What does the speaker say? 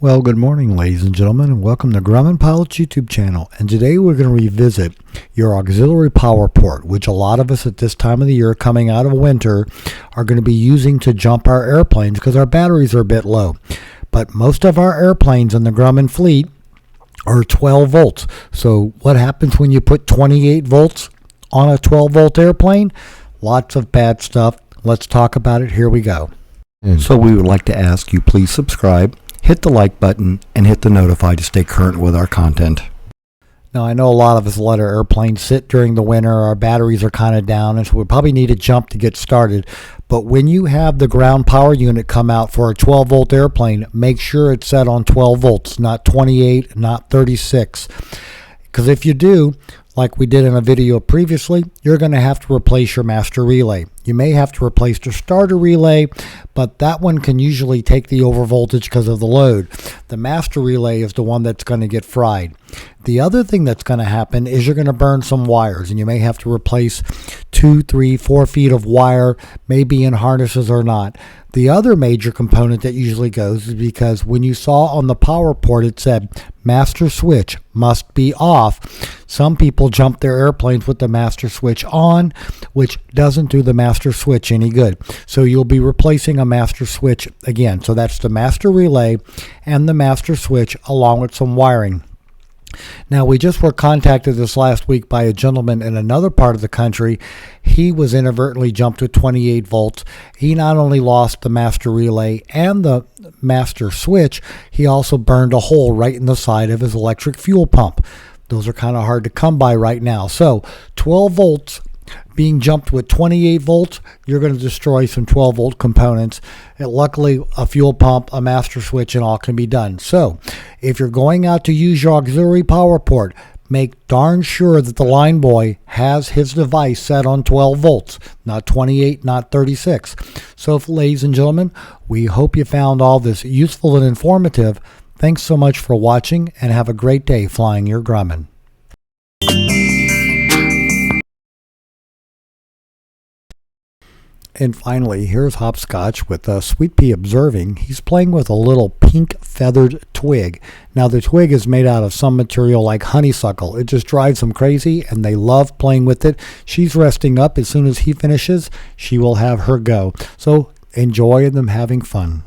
Well, good morning, ladies and gentlemen, and welcome to Grumman Pilot's YouTube channel. And today we're going to revisit your auxiliary power port, which a lot of us at this time of the year coming out of winter are going to be using to jump our airplanes because our batteries are a bit low. But most of our airplanes in the Grumman fleet are 12 volts. So what happens when you put 28 volts on a 12 volt airplane? Lots of bad stuff. Let's talk about it. Here we go. So we would like to ask you please subscribe, hit the like button, and hit the notify to stay current with our content. Now, I know a lot of us let our airplanes sit during the winter. Our batteries are kind of down, and so we probably need a jump to get started. But when you have the ground power unit come out for a 12 volt airplane, make sure it's set on 12 volts, not 28, not 36. Because if you do, like we did in a video previously, you're going to have to replace your master relay. You may have to replace the starter relay, but that one can usually take the overvoltage because of the load. The master relay is the one that's going to get fried. The other thing that's going to happen is you're going to burn some wires, and you may have to replace 2, 3, 4 feet of wire, maybe in harnesses or not. The other major component that usually goes is because when you saw on the power port it said master switch must be off. Some people jump their airplanes with the master switch on, which doesn't do the master switch any good. So you'll be replacing a master switch again. So that's the master relay and the master switch along with some wiring. Now, we just were contacted this last week by a gentleman in another part of the country. He was inadvertently jumped to 28 volts. He not only lost the master relay and the master switch, he also burned a hole right in the side of his electric fuel pump. Those are kind of hard to come by right now. So 12 volts being jumped with 28 volts, you're going to destroy some 12 volt components. And luckily, a fuel pump, a master switch, and all can be done. So if you're going out to use your auxiliary power port, make darn sure that the line boy has his device set on 12 volts, not 28, not 36. So ladies and gentlemen, we hope you found all this useful and informative. Thanks so much for watching, and have a great day flying your Grumman. And finally, here's Hopscotch with Sweet Pea observing. He's playing with a little pink feathered twig. Now, the twig is made out of some material like honeysuckle. It just drives them crazy, and they love playing with it. She's resting up. As soon as he finishes, she will have her go. So enjoy them having fun.